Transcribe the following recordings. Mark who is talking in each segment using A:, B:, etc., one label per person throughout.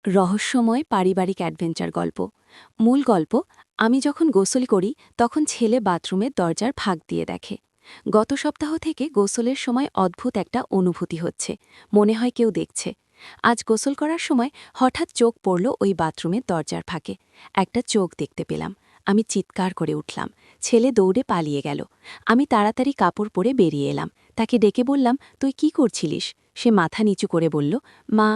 A: রহস্যময় পারিবারিক অ্যাডভেঞ্চার গল্প। মূল গল্প। আমি যখন গোসল করি তখন ছেলে বাথরুমের দরজার ফাঁক দিয়ে দেখে। গত সপ্তাহ থেকে গোসলের সময় অদ্ভুত একটা অনুভূতি হচ্ছে, মনে হয় কেউ দেখছে। আজ গোসল করার সময় হঠাৎ চোখ পড়ল ওই বাথরুমের দরজার ফাঁকে। একটা চোখ দেখতে পেলাম। আমি চিৎকার করে উঠলাম। ছেলে দৌড়ে পালিয়ে গেল। আমি তাড়াতাড়ি কাপড় পরে বেরিয়ে এলাম। তাকে ডেকে বললাম, তুই কি করছিলিস? সে মাথা নিচু করে বলল, মা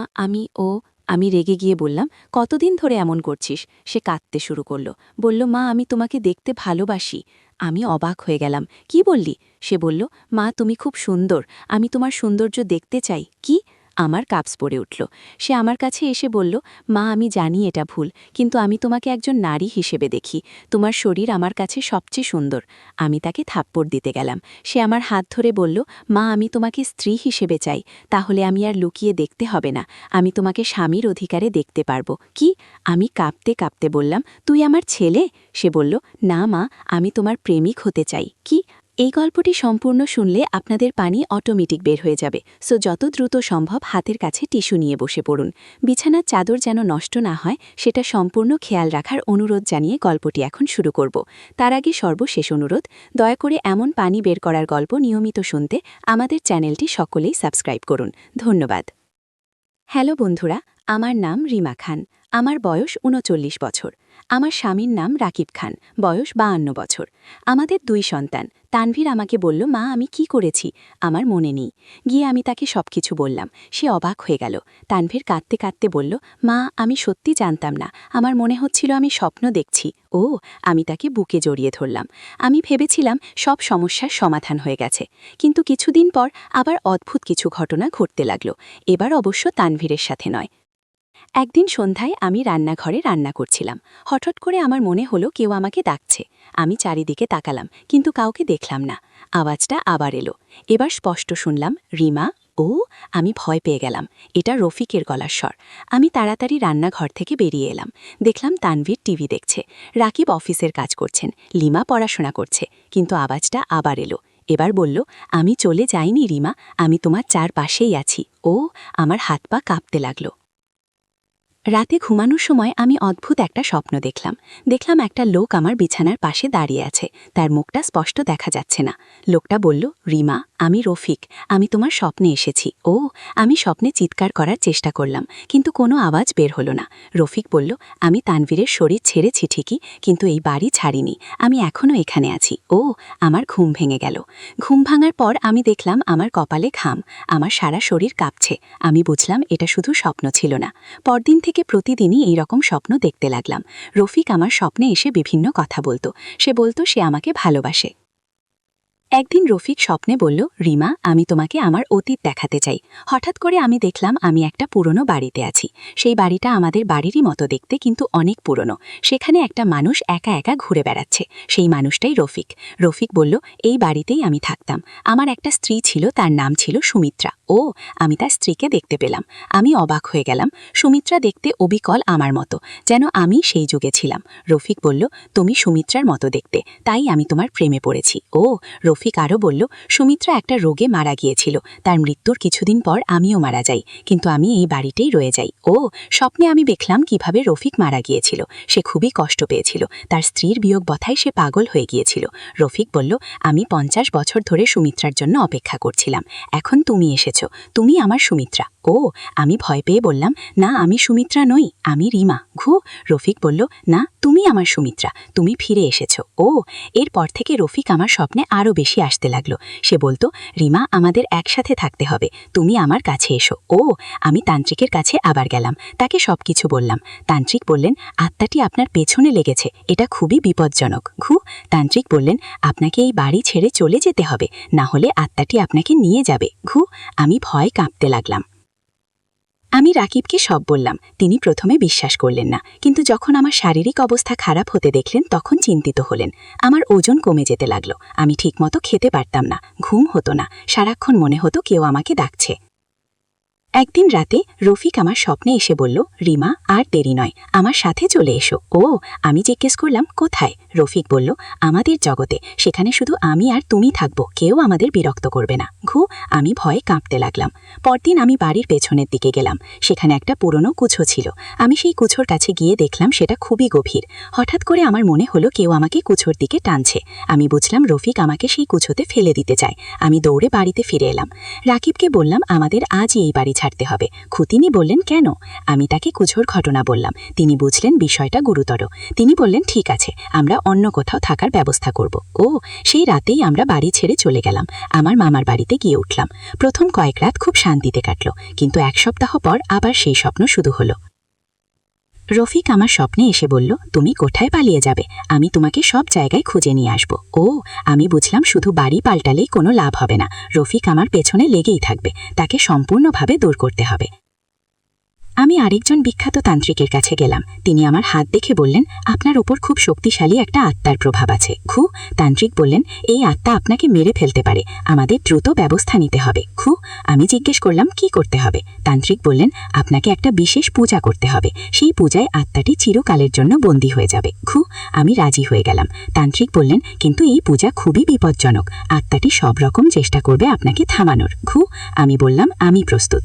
A: আমি রেগে গিয়ে বললাম, কতদিন ধরে এমন করছিস? সে কাঁদতে শুরু করল। বলল, মা আমি তোমাকে দেখতে ভালোবাসি। আমি অবাক হয়ে গেলাম। কি বললি? সে বলল, মা তুমি খুব সুন্দর, আমি তোমার সৌন্দর্য দেখতে চাই। কি? আমার কাপস পড়ে উঠল। সে আমার কাছে এসে বলল, মা আমি জানি এটা ভুল, কিন্তু আমি তোমাকে একজন নারী হিসেবে দেখি। তোমার শরীর আমার কাছে সবচেয়ে সুন্দর। আমি তাকে থাপ্পড় দিতে গেলাম। সে আমার হাত ধরে বলল, মা আমি তোমাকে স্ত্রী হিসেবে চাই। তাহলে আমি আর লুকিয়ে দেখতে হবে না, আমি তোমাকে স্বামীর অধিকারে দেখতে পারবো। কি? আমি কাঁপতে কাঁপতে বললাম, তুই আমার ছেলে? সে বলল, না মা, আমি তোমার প্রেমিক হতে চাই। কি? এই গল্পটি সম্পূর্ণ শুনলে আপনাদের পানি অটোমেটিক বের হয়ে যাবে, সো যত দ্রুত সম্ভব হাতের কাছে টিস্যু নিয়ে বসে পড়ুন। বিছানার চাদর যেন নষ্ট না হয় সেটা সম্পূর্ণ খেয়াল রাখার অনুরোধ জানিয়ে গল্পটি এখন শুরু করব। তার আগে সর্বশেষ অনুরোধ, দয়া করে এমন পানি বের করার গল্প নিয়মিত শুনতে আমাদের চ্যানেলটি সকলেই সাবস্ক্রাইব করুন। ধন্যবাদ। হ্যালো বন্ধুরা, আমার নাম রিমা খান। আমার বয়স ৩৯ বছর। আমার স্বামীর নাম রাকিব খান, বয়স ৫২ বছর। আমাদের ২ সন্তান। তানভীর আমাকে বলল, মা আমি কি করেছি? আমার মনে নেই। গিয়ে আমি তাকে সবকিছু বললাম। সে অবাক হয়ে গেল। তানভীর কাঁদতে কাঁদতে বলল, মা আমি সত্যি জানতাম না, আমার মনে হচ্ছিল আমি স্বপ্ন দেখছি। ও, আমি তাকে বুকে জড়িয়ে ধরলাম। আমি ভেবেছিলাম সব সমস্যার সমাধান হয়ে গেছে, কিন্তু কিছুদিন পর আবার অদ্ভুত কিছু ঘটনা ঘটতে লাগল। এবার অবশ্য তানভীরের সাথে নয়। একদিন সন্ধ্যায় আমি রান্নাঘরে রান্না করছিলাম। হঠাৎ করে আমার মনে হলো কেউ আমাকে ডাকছে। আমি চারিদিকে তাকালাম, কিন্তু কাউকে দেখলাম না। আওয়াজটা আবার এলো। এবার স্পষ্ট শুনলাম, রিমা। ও, আমি ভয় পেয়ে গেলাম। এটা রফিকের গলার স্বর। আমি তাড়াতাড়ি রান্নাঘর থেকে বেরিয়ে এলাম। দেখলাম তানভীর টিভি দেখছে, রাকিব অফিসের কাজ করছেন, লিমা পড়াশোনা করছে। কিন্তু আওয়াজটা আবার এলো। এবার বলল, আমি চলে যাইনি রিমা, আমি তোমার চারপাশেই আছি। ও, আমার হাত পা কাঁপতে লাগলো। রাতে ঘুমানোর সময় আমি অদ্ভুত একটা স্বপ্ন দেখলাম একটা লোক আমার বিছানার পাশে দাঁড়িয়ে আছে। তার মুখটা স্পষ্ট দেখা যাচ্ছে না। লোকটা বলল, রিমা আমি রফিক, আমি তোমার স্বপ্নে এসেছি। ও, আমি স্বপ্নে চিৎকার করার চেষ্টা করলাম, কিন্তু কোনো আওয়াজ বের হলো না। রফিক বলল, আমি তানভীরের শরীর ছেড়েছি ঠিকই, কিন্তু এই বাড়ি ছাড়িনি, আমি এখনও এখানে আছি। ও, আমার ঘুম ভেঙে গেল। ঘুম ভাঙার পর আমি দেখলাম আমার কপালে ঘাম, আমার সারা শরীর কাঁপছে। আমি বুঝলাম এটা শুধু স্বপ্ন ছিল না। পরদিন থেকে প্রতিদিনই এই রকম স্বপ্ন দেখতে লাগলাম। রফিক আমার স্বপ্নে এসে বিভিন্ন কথা বলতো। সে বলতো সে আমাকে ভালোবাসে। একদিন রফিক স্বপ্নে বলল, রিমা আমি তোমাকে আমার অতীত দেখাতে চাই। হঠাৎ করে আমি দেখলাম আমি একটা পুরনো বাড়িতে আছি। সেই বাড়িটা আমাদের বাড়িরই মতো দেখতে, কিন্তু অনেক পুরনো। সেখানে একটা মানুষ একা একা ঘুরে বেড়াচ্ছে। সেই মানুষটাই রফিক। রফিক বলল, এই বাড়িতেই আমি থাকতাম। আমার একটা স্ত্রী ছিল, তার নাম ছিল সুমিত্রা। ও, আমি তার স্ত্রীকে দেখতে পেলাম। আমি অবাক হয়ে গেলাম। সুমিত্রা দেখতে অবিকল আমার মতো, যেন আমি সেই যুগে ছিলাম। রফিক বলল, তুমি সুমিত্রার মতো দেখতে, তাই আমি তোমার প্রেমে পড়েছি। ও, রফিক আরও বলল, সুমিত্রা একটা রোগে মারা গিয়েছিল, তার মৃত্যুর কিছুদিন পর আমিও মারা যাই, কিন্তু আমি এই বাড়িতেই রয়ে যাই। ও, স্বপ্নে আমি দেখলাম কিভাবে রফিক মারা গিয়েছিল। সে খুবই কষ্ট পেয়েছিল, তার স্ত্রীর বিয়োগ বথায় সে পাগল হয়ে গিয়েছিল। রফিক বলল, আমি ৫০ বছর ধরে সুমিত্রার জন্য অপেক্ষা করছিলাম, এখন তুমি এসেছো, তুমি আমার সুমিত্রা। ও, আমি ভয় পেয়ে বললাম, না আমি সুমিত্রা নই, আমি রিমা। রফিক বলল, না তুমি আমার সুমিত্রা, তুমি ফিরে এসেছো। ও, এরপর থেকে রফিক আমার স্বপ্নে আরও বেশি আসতে লাগলো। সে বলতো, রিমা আমাদের একসাথে থাকতে হবে, তুমি আমার কাছে এসো। ও, আমি তান্ত্রিকের কাছে আবার গেলাম, তাকে সবকিছু বললাম। তান্ত্রিক বললেন, আত্মাটি আপনার পেছনে লেগেছে, এটা খুবই বিপজ্জনক। তান্ত্রিক বললেন, আপনাকে এই বাড়ি ছেড়ে চলে যেতে হবে, না হলে আত্মাটি আপনাকে নিয়ে যাবে। আমি ভয় কাঁপতে লাগলাম। আমি রাকিবকে সব বললাম। তিনি প্রথমে বিশ্বাস করলেন না, কিন্তু যখন আমার শারীরিক অবস্থা খারাপ হতে দেখলেন তখন চিন্তিত হলেন। আমার ওজন কমে যেতে লাগলো, আমি ঠিকমতো খেতে পারতাম না, ঘুম হতো না, সারাক্ষণ মনে হতো কেউ আমাকে ডাকছে।
B: একদিন রাতে রফিক আমার স্বপ্নে এসে বলল, রিমা আর দেরি নয়, আমার সাথে চলে এসো। ও, আমি জিজ্ঞেস করলাম কোথায়। রফিক বলল, আমাদের জগতে, সেখানে শুধু আমি আর তুমি থাকবো, কেউ আমাদের বিরক্ত করবে না। আমি ভয়ে কাঁপতে লাগলাম। পরদিন আমি বাড়ির পেছনের দিকে গেলাম। সেখানে একটা পুরনো কুছো ছিল। আমি সেই কুছোর কাছে গিয়ে দেখলাম সেটা খুবই গভীর। হঠাৎ করে আমার মনে হলো কেউ আমাকে কুছোর দিকে টানছে। আমি বুঝলাম রফিক আমাকে সেই কুছোতে ফেলে দিতে চায়। আমি দৌড়ে বাড়িতে ফিরে এলাম। রাকিবকে বললাম, আমাদের আজই এই বাড়ি ছাড়তে হবে। তিনি বললেন, কেন? আমি তাকে কুছোর ঘটনা বললাম। তিনি বুঝলেন বিষয়টা গুরুতর। তিনি বললেন, ঠিক আছে, আমরা অন্য কোথাও থাকার ব্যবস্থা করব। সেই রাতেই আমরা বাড়ি ছেড়ে চলে গেলাম। আমার মামার বাড়িতে গিয়ে উঠলাম। প্রথম কয়েক রাত খুব শান্তিতে কাটল, কিন্তু এক সপ্তাহ পর আবার সেই স্বপ্ন শুরু হলো। রফিক আমার স্বপ্নে এসে বলল, তুমি কোথায় পালিয়ে যাবে? আমি তোমাকে সব জায়গায় খুঁজে নিয়ে আসব। আমি বুঝলাম শুধু বাড়ি পাল্টালেই কোনো লাভ হবে না। রফিক আমার পেছনে লেগেই থাকবে, তাকে সম্পূর্ণভাবে দূর করতে হবে। আমি আরেকজন বিখ্যাত তান্ত্রিকের কাছে গেলাম। তিনি আমার হাত দেখে বললেন, আপনার ওপর খুব শক্তিশালী একটা আত্মার প্রভাব আছে। তান্ত্রিক বললেন, এই আত্মা আপনাকে মেরে ফেলতে পারে, আমাদের দ্রুত ব্যবস্থা নিতে হবে। আমি জিজ্ঞেস করলাম, কি করতে হবে? তান্ত্রিক বললেন, আপনাকে একটা বিশেষ পূজা করতে হবে। সেই পূজায় আত্মাটি চিরকালের জন্য বন্দী হয়ে যাবে। আমি রাজি হয়ে গেলাম। তান্ত্রিক বললেন, কিন্তু এই পূজা খুবই বিপজ্জনক, আত্মাটি সব রকম চেষ্টা করবে আপনাকে থামানোর। আমি বললাম, আমি প্রস্তুত।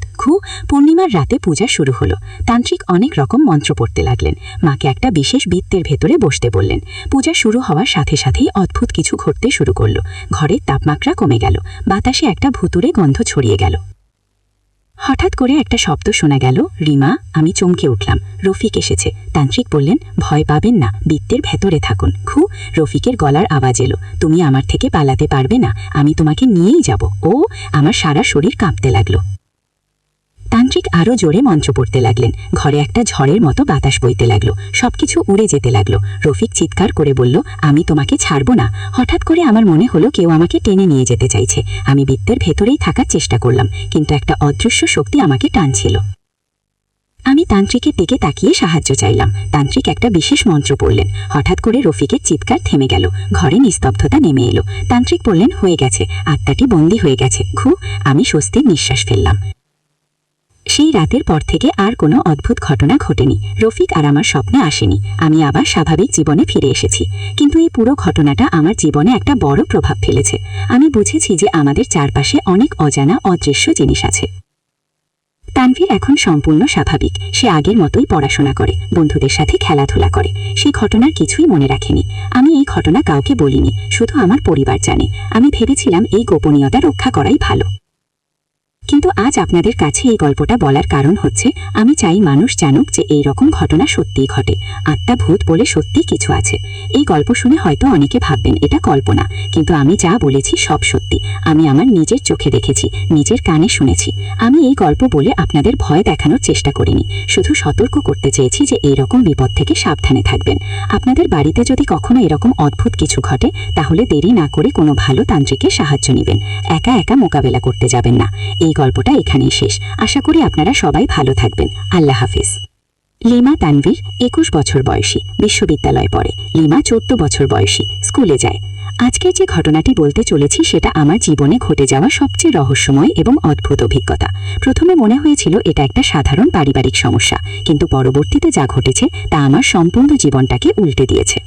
B: পূর্ণিমার রাতে পূজা শুরু হলো। তান্ত্রিক অনেক রকম মন্ত্র পড়তে লাগলেন। মাকে একটা বিশেষ বৃত্তের ভেতরে বসতে বললেন। পূজা শুরু হওয়ার সাথে সাথেই অদ্ভুত কিছু ঘটতে শুরু করল। ঘরের তাপমাত্রা কমে গেল, বাতাসে একটা ভুতুড়ে গন্ধ ছড়িয়ে গেল। হঠাৎ করে একটা শব্দ শোনা গেল, রিমা। আমি চমকে উঠলাম। রফিক এসেছে। তান্ত্রিক বললেন, ভয় পাবেন না, বৃত্তের ভেতরে থাকুন। রফিকের গলার আওয়াজ এলো, তুমি আমার থেকে পালাতে পারবে না, আমি তোমাকে নিয়েই যাব। আমার সারা শরীর কাঁপতে লাগলো। তান্ত্রিক আরও জোরে মন্ত্র পড়তে লাগলেন। ঘরে একটা ঝড়ের মতো বাতাস বইতে লাগলো, সবকিছু উড়ে যেতে লাগলো। রফিক চিৎকার করে বলল, আমি তোমাকে ছাড়ব না। হঠাৎ করে আমার মনে হলো কেউ আমাকে টেনে নিয়ে যেতে চাইছে। আমি বৃত্তের ভেতরেই থাকার চেষ্টা করলাম, কিন্তু একটা অদৃশ্য শক্তি আমাকে টানছিল। আমি তান্ত্রিকের দিকে তাকিয়ে সাহায্য চাইলাম। তান্ত্রিক একটা বিশেষ মন্ত্র পড়লেন। হঠাৎ করে রফিকের চিৎকার থেমে গেল, ঘরে নিস্তব্ধতা নেমে এলো। তান্ত্রিক বললেন, হয়ে গেছে, আত্মাটি বন্দী হয়ে গেছে। আমি স্বস্তির নিঃশ্বাস ফেললাম। সেই রাতের পর থেকে আর কোনো অদ্ভুত ঘটনা ঘটেনি। রফিক আর আমার স্বপ্নে আসেনি। আমি আবার স্বাভাবিক জীবনে ফিরে এসেছি। কিন্তু এই পুরো ঘটনাটা আমার জীবনে একটা বড় প্রভাব ফেলেছে। আমি বুঝেছি যে আমাদের চারপাশে অনেক অজানা অদৃশ্য জিনিস আছে। তানভীর এখন সম্পূর্ণ স্বাভাবিক। সে আগের মতোই পড়াশোনা করে, বন্ধুদের সাথে খেলাধুলা করে। সেই ঘটনার কিছুই মনে রাখেনি। আমি এই ঘটনা কাউকে বলিনি, শুধু আমার পরিবার জানে। আমি ভেবেছিলাম এই গোপনীয়তা রক্ষা করাই ভালো। কিন্তু আজ আপনাদের কাছে এই গল্পটা বলার কারণ হচ্ছে, আমি চাই মানুষ জানুক যে এই রকম ঘটনা সত্যিই ঘটে। আত্মা ভূত বলে সত্যি কিছু আছে। এই গল্প শুনে হয়তো অনেকে ভাববেন এটা কল্পনা, কিন্তু আমি যা বলেছি সব সত্যি। আমি আমার নিজের চোখে দেখেছি, নিজের কানে শুনেছি। আমি এই গল্প বলে আপনাদের ভয় দেখানোর চেষ্টা করিনি, শুধু সতর্ক করতে চেয়েছি যে এই রকম বিপদ থেকে সাবধানে থাকবেন। আপনাদের বাড়িতে যদি কখনো এরকম অদ্ভুত কিছু ঘটে, তাহলে দেরি না করে কোনো ভালো তান্ত্রিকের সাহায্য নেবেন। একা একা মোকাবেলা করতে যাবেন না। এই গল্পটা এখানেই শেষ। আশা করি আপনারা সবাই ভালো থাকবেন। আল্লাহ হাফেজ। লিমা তানভীর 21 বছর বয়সী, বিশ্ববিদ্যালয়ে পড়ে। লিমা 14 বছর বয়সী, স্কুলে যায়। আজকের যে ঘটনাটি বলতে চলেছি সেটা আমার জীবনে ঘটে যাওয়া সবচেয়ে রহস্যময় এবং অদ্ভুত অভিজ্ঞতা। প্রথমে মনে হয়েছিল এটা একটা সাধারণ পারিবারিক সমস্যা, কিন্তু পরবর্তীতে যা ঘটেছে তা আমার সম্পূর্ণ জীবনটাকে উল্টে দিয়েছে।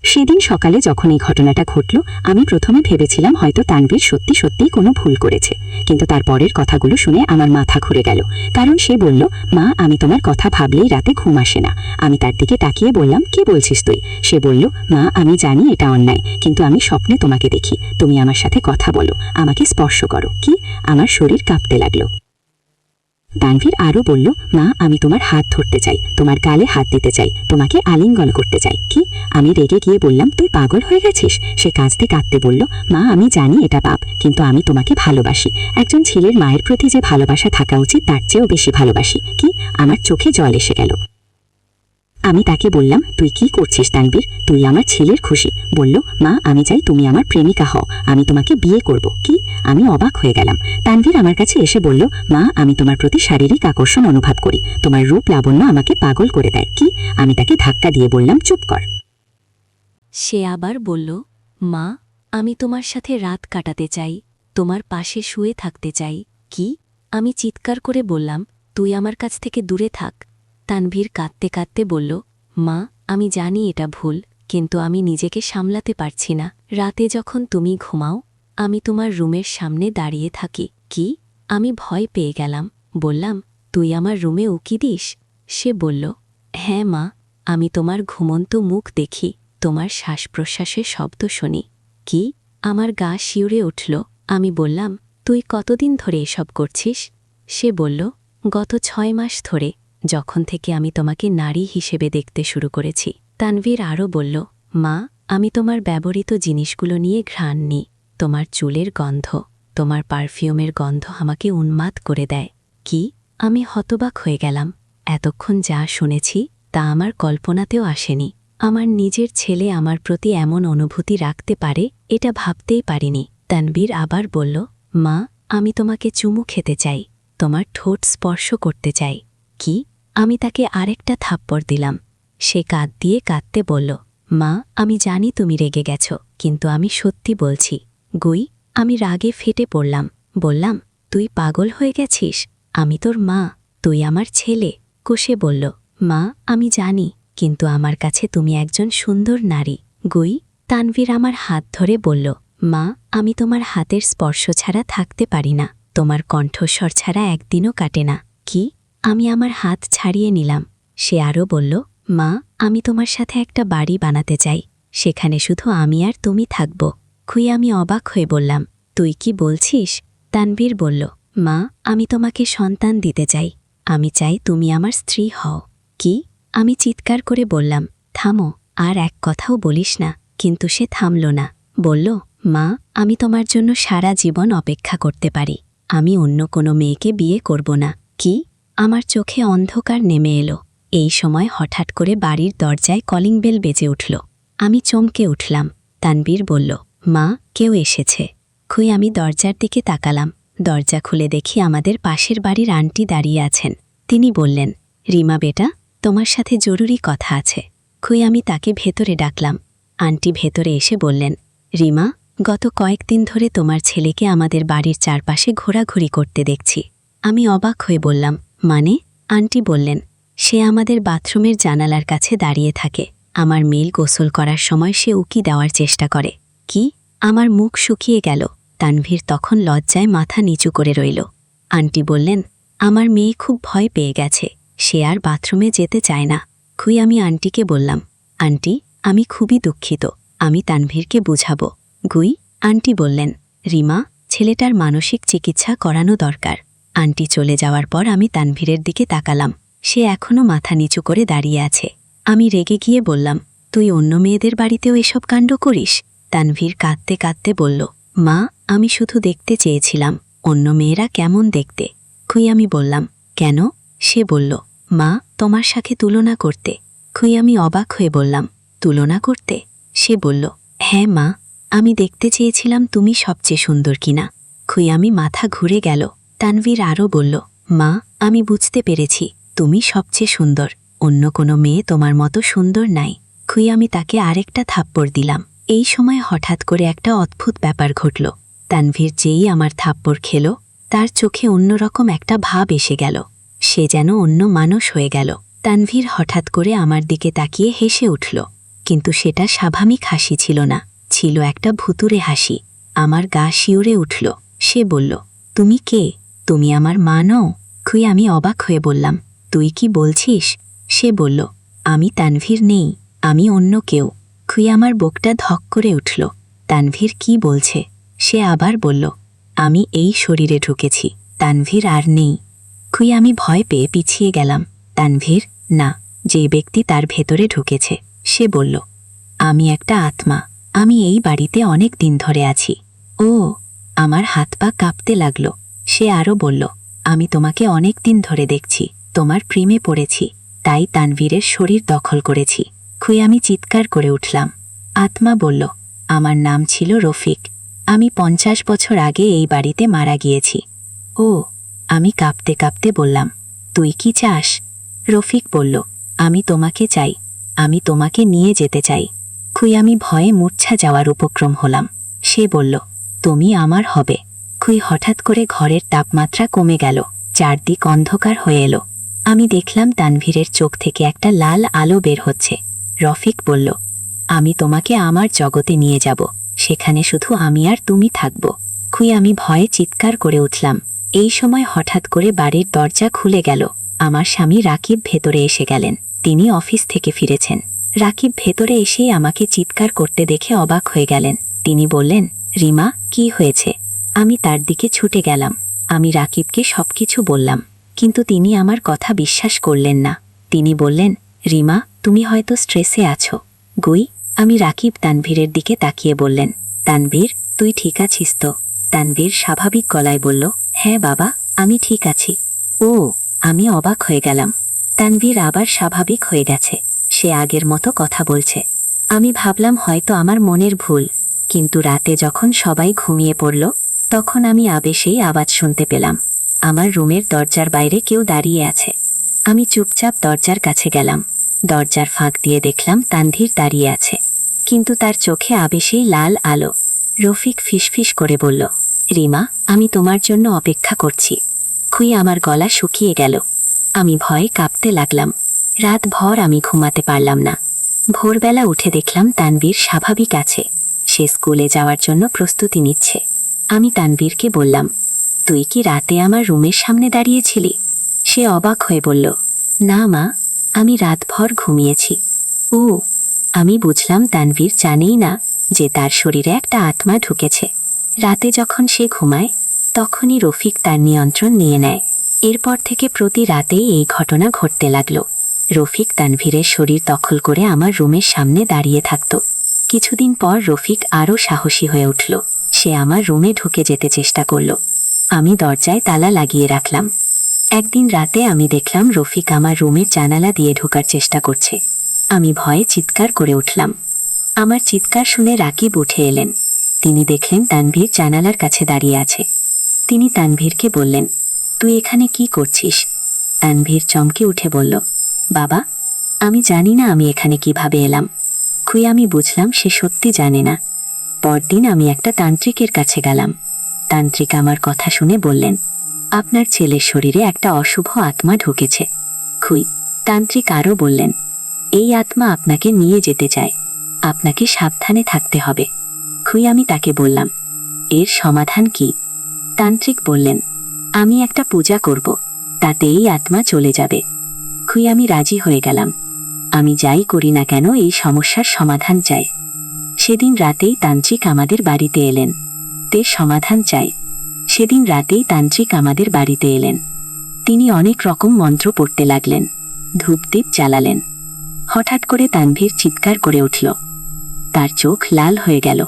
B: সেদিন সকালে যখন এই ঘটনাটা ঘটল, আমি প্রথমে ভেবেছিলাম হয়তো তানভীর সত্যি সত্যিই কোনো ভুল করেছে। কিন্তু তার পরের কথাগুলো শুনে আমার মাথা ঘুরে গেল। কারণ সে বলল, মা, আমি তোমার কথা ভাবলেই রাতে ঘুম আসে না। আমি তার দিকে তাকিয়ে বললাম, কি বলছিস তুই? সে বলল, মা, আমি জানি এটা অন্যায়, কিন্তু আমি স্বপ্নে তোমাকে দেখি, তুমি আমার সাথে কথা বলো, আমাকে স্পর্শ করো। কি? আমার শরীর কাঁপতে লাগলো। তানভীর আরও বলল, মা, আমি তোমার হাত ধরতে চাই, তোমার গালে হাত দিতে চাই, তোমাকে আলিঙ্গন করতে চাই। কি? আমি রেগে গিয়ে বললাম, তুই পাগল হয়ে গেছিস? সে কাঁদতে কাঁদতে বলল, মা, আমি জানি এটা পাপ, কিন্তু আমি তোমাকে ভালোবাসি। একজন ছেলের মায়ের প্রতি যে ভালোবাসা থাকা উচিত তার চেয়েও বেশি ভালোবাসি। কি? আমার চোখে জল এসে গেল। আমি তাকে বললাম, তুই কি করছিস তানভীর? তুই আমার ছেলের খুশি। বলল, মা, আমি চাই তুমি আমার প্রেমিকা হও, আমি তোমাকে বিয়ে করব। কি? আমি অবাক হয়ে গেলাম। তানভীর আমার কাছে এসে বলল, মা, আমি তোমার প্রতি শারীরিক আকর্ষণ অনুভব করি, তোমার রূপ লাবণ্য আমাকে পাগল করে দেয়। কি? আমি তাকে ধাক্কা দিয়ে বললাম, চুপ কর।
A: সে আবার বলল, মা, আমি তোমার সাথে রাত কাটাতে চাই, তোমার পাশে শুয়ে থাকতে চাই। কি? আমি চিৎকার করে বললাম, তুই আমার কাছ থেকে দূরে থাক। তানভীর কাঁদতে কাঁদতে বলল, মা, আমি জানি এটা ভুল, কিন্তু আমি নিজেকে সামলাতে পারছি না। রাতে যখন তুমি ঘুমাও, আমি তোমার রুমের সামনে দাঁড়িয়ে থাকি। কি? আমি ভয় পেয়ে গেলাম। বললাম, তুই আমার রুমে উকি দিস? সে বলল, হ্যাঁ মা, আমি তোমার ঘুমন্ত মুখ দেখি, তোমার শ্বাস প্রশ্বাসের শব্দ শুনি। কি? আমার গা শিউরে উঠল। আমি বললাম, তুই কতদিন ধরে এসব করছিস? সে বলল, গত 6 মাস ধরে, যখন থেকে আমি তোমাকে নারী হিসেবে দেখতে শুরু করেছি। তানভীর আরও বলল, মা, আমি তোমার ব্যবহৃত জিনিসগুলো নিয়ে ঘ্রাণ নিই। তোমার চুলের গন্ধ, তোমার পারফিউমের গন্ধ আমাকে উন্মাদ করে দেয়। কি? আমি হতবাক হয়ে গেলাম। এতক্ষণ যা শুনেছি তা আমার কল্পনাতেও আসেনি। আমার নিজের ছেলে আমার প্রতি এমন অনুভূতি রাখতে পারে, এটা ভাবতেই পারিনি। তানভীর আবার বলল, মা, আমি তোমাকে চুমু খেতে চাই, তোমার ঠোঁট স্পর্শ করতে চাই। কি? আমি তাকে আরেকটা থাপ্পড় দিলাম। সে কাঁদ দিয়ে কাঁদতে বলল, মা, আমি জানি তুমি রেগে গেছ, কিন্তু আমি সত্যি বলছি। গুই, আমি রাগে ফেটে পড়লাম। বললাম, তুই পাগল হয়ে গেছিস? আমি তোর মা, তুই আমার ছেলে। কোষে বলল, মা, আমি জানি, কিন্তু আমার কাছে তুমি একজন সুন্দর নারী। গুই। তানভীর আমার হাত ধরে বলল, মা, আমি তোমার হাতের স্পর্শ ছাড়া থাকতে পারি না, তোমার কণ্ঠস্বর ছাড়া একদিনও কাটে না। কি? আমি আমার হাত ছাড়িয়ে নিলাম। সে আরও বলল, মা, আমি তোমার সাথে একটা বাড়ি বানাতে চাই, সেখানে শুধু আমি আর তুমি থাকব। খুই আমি অবাক হয়ে বললাম, তুই কি বলছিস? তানভীর বলল, মা, আমি তোমাকে সন্তান দিতে চাই, আমি চাই তুমি আমার স্ত্রী হও। কি? আমি চিৎকার করে বললাম, থামো, আর এক কথাও বলিস না। কিন্তু সে থামল না। বলল, মা, আমি তোমার জন্য সারা জীবন অপেক্ষা করতে পারি, আমি অন্য কোনো মেয়েকে বিয়ে করব না। কি? আমার চোখে অন্ধকার নেমে এলো। এই সময় হঠাৎ করে বাড়ির দরজায় কলিং বেল বেজে উঠল। আমি চমকে উঠলাম। তানভীর বলল, মা, কেউ এসেছে। খুই আমি দরজার দিকে তাকালাম। দরজা খুলে দেখি আমাদের পাশের বাড়ির আন্টি দাঁড়িয়ে আছেন। তিনি বললেন, রিমা বেটা, তোমার সাথে জরুরি কথা আছে। খুই আমি তাকে ভেতরে ডাকলাম। আন্টি ভেতরে এসে বললেন, রিমা, গত কয়েকদিন ধরে তোমার ছেলেকে আমাদের বাড়ির চারপাশে ঘোরাঘুরি করতে দেখছি। আমি অবাক হয়ে বললাম, মানে? আন্টি বললেন, সে আমাদের বাথরুমের জানালার কাছে দাঁড়িয়ে থাকে, আমার মেয়ে গোসল করার সময় সে উকি দেওয়ার চেষ্টা করে। কি? আমার মুখ শুকিয়ে গেল। তানভীর তখন লজ্জায় মাথা নিচু করে রইল। আন্টি বললেন, আমার মেয়ে খুব ভয় পেয়ে গেছে, সে আর বাথরুমে যেতে চায় না। খুই আমি আন্টিকে বললাম, আন্টি, আমি খুবই দুঃখিত, আমি তানভীরকে বুঝাবো। গুই। আন্টি বললেন, রিমা, ছেলেটার মানসিক চিকিৎসা করানো দরকার। আন্টি চলে যাওয়ার পর আমি তানভীরের দিকে তাকালাম। সে এখনও মাথা নিচু করে দাঁড়িয়ে আছে। আমি রেগে গিয়ে বললাম, তুই অন্য মেয়েদের বাড়িতেও এসব কাণ্ড করিস? তানভীর কাঁদতে কাঁদতে বলল, মা, আমি শুধু দেখতে চেয়েছিলাম অন্য মেয়েরা কেমন দেখতে। খুই আমি বললাম, কেন? সে বলল, মা, তোমার সাথে তুলনা করতে। খুই আমি অবাক হয়ে বললাম, তুলনা করতে? সে বলল, হ্যাঁ মা, আমি দেখতে চেয়েছিলাম তুমি সবচেয়ে সুন্দর কিনা। খুই আমি মাথা ঘুরে গেল। তানভীর আরও বলল, মা, আমি বুঝতে পেরেছি, তুমি সবচেয়ে সুন্দর, অন্য কোনো মেয়ে তোমার মতো সুন্দর নাই। খুই আমি তাকে আরেকটা থাপ্পড় দিলাম। এই সময় হঠাৎ করে একটা অদ্ভুত ব্যাপার ঘটল। তানভীর যেই আমার থাপ্পড় খেল, তার চোখে অন্যরকম একটা ভাব এসে গেল, সে যেন অন্য মানুষ হয়ে গেল। তানভীর হঠাৎ করে আমার দিকে তাকিয়ে হেসে উঠল, কিন্তু সেটা স্বাভাবিক হাসি ছিল না, ছিল একটা ভুতুরে হাসি। আমার গা শিউরে উঠল। সে বলল, তুমি কে? তুমি আমার মা নও? খুই আমি অবাক হয়ে বললাম, তুই কি বলছিস? সে বলল, আমি তানভীর নেই, আমি অন্য কেউ। খুই আমার বুকটা ধক করে উঠল। তানভীর কি বলছে? সে আবার বলল, আমি এই শরীরে ঢুকেছি, তানভীর আর নেই। খুই আমি ভয় পেয়ে পিছিয়ে গেলাম। তানভীর না, যে ব্যক্তি তার ভেতরে ঢুকেছে। সে বলল, আমি একটা আত্মা, আমি এই বাড়িতে অনেক দিন ধরে আছি। ও, আমার হাত পা কাঁপতে লাগল। সে আরও বলল, আমি তোমাকে অনেক দিন ধরে দেখছি, তোমার প্রেমে পড়েছি, তাই তানভীরের শরীর দখল করেছি। খুই আমি চিৎকার করে উঠলাম। আত্মা বলল, আমার নাম ছিল রফিক, আমি 50 বছর আগে এই বাড়িতে মারা গিয়েছি। ও, আমি কাঁপতে কাঁপতে বললাম, তুই কি চাস? রফিক বলল, আমি তোমাকে চাই, আমি তোমাকে নিয়ে যেতে চাই। খুই আমি ভয়ে মূর্ছা যাওয়ার উপক্রম হলাম। সে বলল, তুমি আমার হবে।
B: খুই হঠাৎ করে ঘরের তাপমাত্রা কমে গেল, চারদিক অন্ধকার হয়ে এলো। আমি দেখলাম তানভীরের চোখ থেকে একটা লাল আলো বের হচ্ছে। রফিক বলল, আমি তোমাকে আমার জগতে নিয়ে যাব, সেখানে শুধু আমি আর তুমি থাকব। খুই আমি ভয়ে চিৎকার করে উঠলাম। এই সময় হঠাৎ করে বাড়ির দরজা খুলে গেল। আমার স্বামী রাকিব ভেতরে এসে গেলেন। তিনি অফিস থেকে ফিরেছেন। রাকিব ভেতরে এসেই আমাকে চিৎকার করতে দেখে অবাক হয়ে গেলেন। তিনি বললেন, রিমা, কি হয়েছে? আমি তার দিকে ছুটে গেলাম। আমি রাকিবকে সবকিছু বললাম, কিন্তু তিনি আমার কথা বিশ্বাস করলেন না। তিনি বললেন, রিমা, তুমি হয়তো স্ট্রেসে আছো। গুই। আমি রাকিব তানভীরের দিকে তাকিয়ে বললেন, তানভীর, তুই ঠিক আছিস তো? তানভীর স্বাভাবিক গলায় বলল, হ্যাঁ বাবা, আমি ঠিক আছি। ও, আমি অবাক হয়ে গেলাম। তানভীর আবার স্বাভাবিক হয়ে গেছে। সে আগের মতো কথা বলছে। আমি ভাবলাম হয়তো আমার মনের ভুল, কিন্তু রাতে যখন সবাই ঘুমিয়ে পড়ল, তখন আমি আবেশেই আওয়াজ শুনতে পেলাম। আমার রুমের দরজার বাইরে কেউ দাঁড়িয়ে আছে। আমি চুপচাপ দরজার কাছে গেলাম। দরজার ফাঁক দিয়ে দেখলাম তানভীর দাঁড়িয়ে আছে, কিন্তু তার চোখে আবেশেই লাল আলো। রফিক ফিসফিস করে বলল, রিমা, আমি তোমার জন্য অপেক্ষা করছি। খুই আমার গলা শুকিয়ে গেল। আমি ভয়ে কাঁপতে লাগলাম। রাতভর আমি ঘুমাতে পারলাম না। ভোরবেলা উঠে দেখলাম তানভীর স্বাভাবিক আছে। সে স্কুলে যাওয়ার জন্য প্রস্তুতি নিচ্ছে। আমি তানভীরকে বললাম, তুই কি রাতে আমার রুমের সামনে দাঁড়িয়েছিলি? সে অবাক হয়ে বলল, না মা, আমি রাতভর ঘুমিয়েছি। ও, আমি বুঝলাম তানভীর জানেই না যে তার শরীরে একটা আত্মা ঢুকেছে। রাতে যখন সে ঘুমায়, তখনই রফিক তার নিয়ন্ত্রণ নিয়ে নেয়। এরপর থেকে প্রতি রাতেই এই ঘটনা ঘটতে লাগল। রফিক তানভীরের শরীর দখল করে আমার রুমের সামনে দাঁড়িয়ে থাকত। কিছুদিন পর রফিক আরও সাহসী হয়ে উঠল। সে আমার রুমে ঢুকে যেতে চেষ্টা করল। আমি দরজায় তালা লাগিয়ে রাখলাম। একদিন রাতে আমি দেখলাম রফিক আমার রুমের জানালা দিয়ে ঢোকার চেষ্টা করছে। আমি ভয়ে চিৎকার করে উঠলাম। আমার চিৎকার শুনে রাকিব উঠে এলেন। তিনি দেখলেন তানভীর জানালার কাছে দাঁড়িয়ে আছে। তিনি তানভীরকে বললেন, তুই এখানে কি করছিস? তানভীর চমকে উঠে বলল, বাবা, আমি জানি না আমি এখানে কিভাবে এলাম। খুই আমি বুঝলাম সে সত্যি জানে না। পরদিন আমি একটা তান্ত্রিকের কাছে গেলাম। তান্ত্রিক আমার কথা শুনে বললেন, আপনার ছেলের শরীরে একটা অশুভ আত্মা ঢুকেছে। খুই। তান্ত্রিক আরও বললেন, এই আত্মা আপনাকে নিয়ে যেতে চায়, আপনাকে সাবধানে থাকতে হবে। খুই আমি তাকে বললাম, এর সমাধান কি? তান্ত্রিক বললেন, আমি একটা পূজা করব, তাতে এই আত্মা চলে যাবে। খুই আমি রাজি হয়ে গেলাম। আমি যাই করি না কেন এই সমস্যার সমাধান চাই। সেদিন রাতেই তান্ত্রিক আমাদের বাড়িতে এলেন। তের সমাধান চাই। সেদিন রাতেই তান্ত্রিক আমাদের বাড়িতে এলেন। তিনি অনেক রকম মন্ত্র পড়তে লাগলেন, ধূপদীপ জ্বালালেন। হঠাৎ করে তানভীর চিৎকার করে উঠল। তার চোখ লাল হয়ে গেল।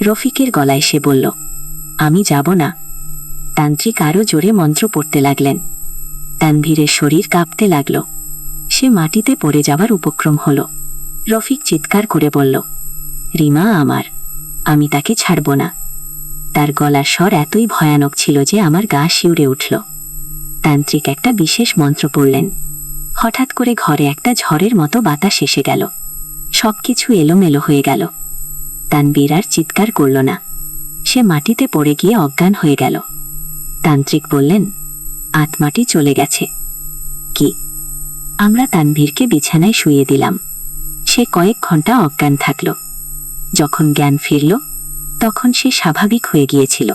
B: রফিকের গলায় সে বলল, আমি যাব না। তান্ত্রিক আরও জোরে মন্ত্র পড়তে লাগলেন। তানভীরের শরীর কাঁপতে লাগল। সে মাটিতে পড়ে যাবার উপক্রম হল। রফিক চিৎকার করে বলল, রিমা আমার, আমি তাকে ছাড়ব না। তার গলার স্বর এতই ভয়ানক ছিল যে আমার গা শিউরে উঠল। তান্ত্রিক একটা বিশেষ মন্ত্র পড়লেন। হঠাৎ করে ঘরে একটা ঝড়ের মতো বাতাস এসে গেল। সবকিছু এলোমেলো হয়ে গেল। তানভীর আর চিৎকার করল না। সে মাটিতে পড়ে গিয়ে অজ্ঞান হয়ে গেল। তান্ত্রিক বললেন, আত্মাটি চলে গেছে। কি? আমরা তানভীরকে বিছানায় শুইয়ে দিলাম। সে কয়েক ঘন্টা অজ্ঞান থাকল। যখন জ্ঞান ফিরল, তখন সে স্বাভাবিক হয়ে গিয়েছিল।